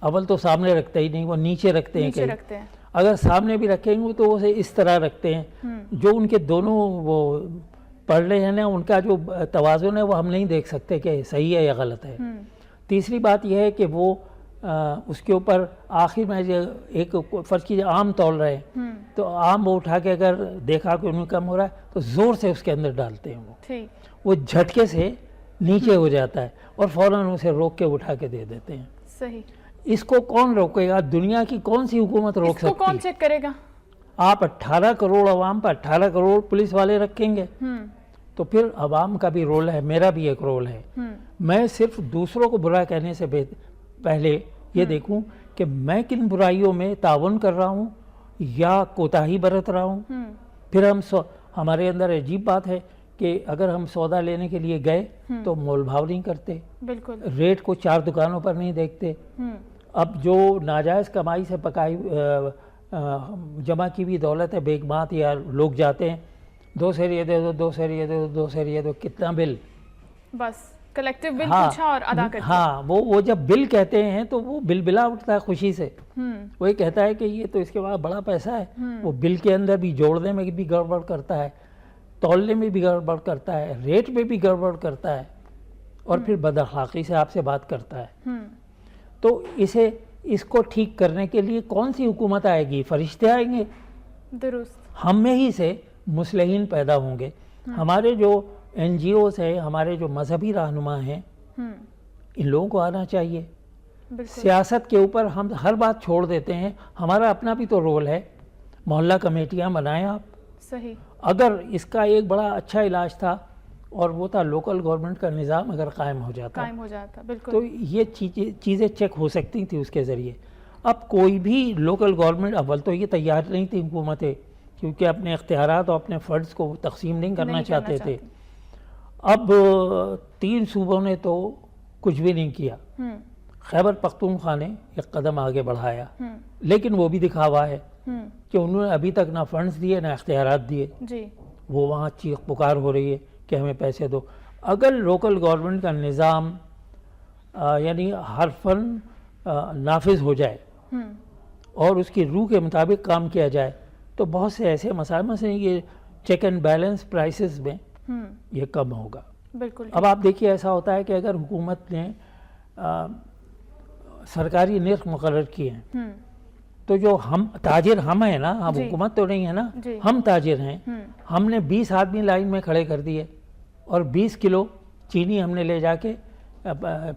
اول تو سامنے رکھتے ہی نہیں, وہ نیچے رکھتے ہیں. اگر سامنے بھی رکھیں گے تو اسے اس طرح رکھتے ہیں, جو ان کے دونوں وہ پڑھ رہے ہیں نا, ان کا جو توازن ہے وہ ہم نہیں دیکھ سکتے کہ صحیح ہے یا غلط ہے. تیسری بات یہ ہے کہ وہ اس کے اوپر آخر میں ایک فرض کیجیے آم تول رہے ہیں, تو آم وہ اٹھا کے اگر دیکھا کہ انہیں کم ہو رہا ہے تو زور سے اس کے اندر ڈالتے ہیں, وہ جھٹکے سے نیچے ہو جاتا ہے اور فوراً اسے روک کے اٹھا کے دے دیتے ہیں. صحیح. اس کو کون روکے گا؟ دنیا کی کون سی حکومت روک سکتی ہے؟ اس کو کون چیک کرے گا؟ آپ 18 کروڑ عوام پر 18 کروڑ پولیس والے رکھیں گے تو پھر عوام کا بھی رول ہے, میرا بھی ایک رول ہے. میں صرف دوسروں کو برا کہنے سے پہلے یہ دیکھوں کہ میں کن برائیوں میں تعاون کر رہا ہوں یا کوتاہی برت رہا ہوں. پھر ہمارے اندر عجیب بات ہے کہ اگر ہم سودا لینے کے لیے گئے تو مول بھاؤ نہیں کرتے, بالکل ریٹ کو 4 دکانوں پر نہیں دیکھتے. اب جو ناجائز کمائی سے پکائی جمع کی ہوئی دولت ہے, بیگمات یا لوگ جاتے ہیں 2 سیر یہ دے دو, 2 سیر یہ دے دو, 2 سیر یہ دو, کتنا بل, بس کلیکٹیو بل پوچھا اور ادا کر دیا. ہاں وہ جب بل کہتے ہیں تو وہ بل بلا اٹھتا ہے خوشی سے. وہ یہ کہتا ہے کہ یہ تو اس کے بعد بڑا پیسہ ہے. وہ بل کے اندر بھی جوڑنے میں بھی گڑبڑ کرتا ہے, تولنے میں بھی گڑبڑ کرتا ہے, ریٹ میں بھی گڑبڑ کرتا ہے, اور پھر بد اخلاقی سے آپ سے بات کرتا ہے. تو اس کو ٹھیک کرنے کے لیے کون سی حکومت آئے گی؟ فرشتے آئیں گے, درست, ہم میں ہی سے مصلحین پیدا ہوں گے. ہمارے جو این جی اوز ہیں, ہمارے جو مذہبی رہنما ہیں, ان لوگوں کو آنا چاہیے. سیاست کے اوپر ہم ہر بات چھوڑ دیتے ہیں. ہمارا اپنا بھی تو رول ہے. محلہ کمیٹیاں بنائیں آپ. صحیح. اگر اس کا ایک بڑا اچھا علاج تھا اور وہ تھا لوکل گورنمنٹ کا نظام اگر قائم ہو جاتا بالکل, تو یہ چیزیں چیک ہو سکتی تھی اس کے ذریعے. اب کوئی بھی لوکل گورنمنٹ, اول تو یہ تیار نہیں تھی حکومتیں, کیونکہ اپنے اختیارات اور اپنے فنڈز کو تقسیم نہیں کرنا چاہتے تھے. اب 3 صوبوں نے تو کچھ بھی نہیں کیا. خیبر پختونخوا نے ایک قدم آگے بڑھایا, لیکن وہ بھی دکھاوا ہے کہ انہوں نے ابھی تک نہ فنڈز دیے نہ اختیارات دیے. وہ وہاں چیخ پکار ہو رہی ہے کہ ہمیں پیسے دو. اگر لوکل گورنمنٹ کا نظام یعنی حرفاً نافذ ہو جائے اور اس کی روح کے مطابق کام کیا جائے تو بہت سے ایسے مسائل, مثلا یہ چیک اینڈ بیلنس پرائسز میں یہ کم ہوگا. بالکل. اب آپ دیکھیے ایسا ہوتا ہے کہ اگر حکومت نے سرکاری نرخ مقرر کیے ہیں تو جو ہم تاجر ہم ہیں نا, ہم حکومت تو نہیں ہے نا, ہم تاجر ہیں. ہم نے 20 آدمی لائن میں کھڑے کر دیے اور 20 کلو چینی ہم نے لے جا کے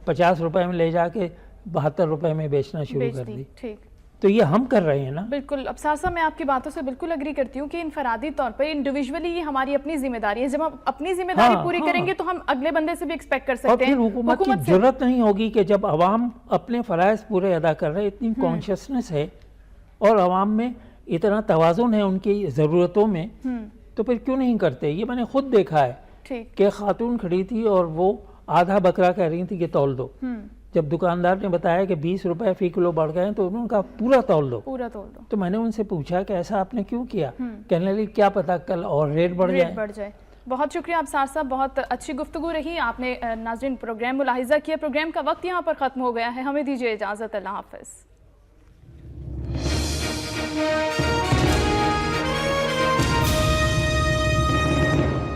50 روپے میں لے جا کے 72 روپے میں بیچنا شروع کر دی. تو یہ ہم کر رہے ہیں نا. بالکل. ابصار صاحب میں آپ کی باتوں سے بالکل اگری کرتی ہوں کہ انفرادی طور پر انڈیویجولی یہ ہماری اپنی ذمہ داری ہے. جب ہم اپنی ذمہ داری پوری کریں گے تو ہم اگلے بندے سے بھی ایکسپیکٹ کر سکتے ہیں. اور پھر حکومت کی ضرورت نہیں ہوگی کہ جب عوام اپنے فرائض پورے ادا کر رہے, اتنی کانشیسنس ہے اور عوام میں اتنا توازن ہے ان کی ضرورتوں میں, تو پھر کیوں نہیں کرتے. یہ میں نے خود دیکھا ہے کہ خاتون کھڑی تھی اور وہ آدھا بکرا کہہ رہی تھی کہ تول دو. جب دکاندار نے بتایا کہ 20 روپے فی کلو بڑھ گئے تو انہوں نے کہا پورا تول دو. تو میں نے ان سے پوچھا کہ ایسا آپ نے کیوں کیا؟ کہنے لگی کیا پتا کل اور ریٹ بڑھ جائے. بہت شکریہ ابصار صاحب, بہت اچھی گفتگو رہی. آپ نے ناظرین پروگرام ملاحظہ کیا. پروگرام کا وقت یہاں پر ختم ہو گیا ہے. ہمیں دیجیے اجازت. اللہ حافظ.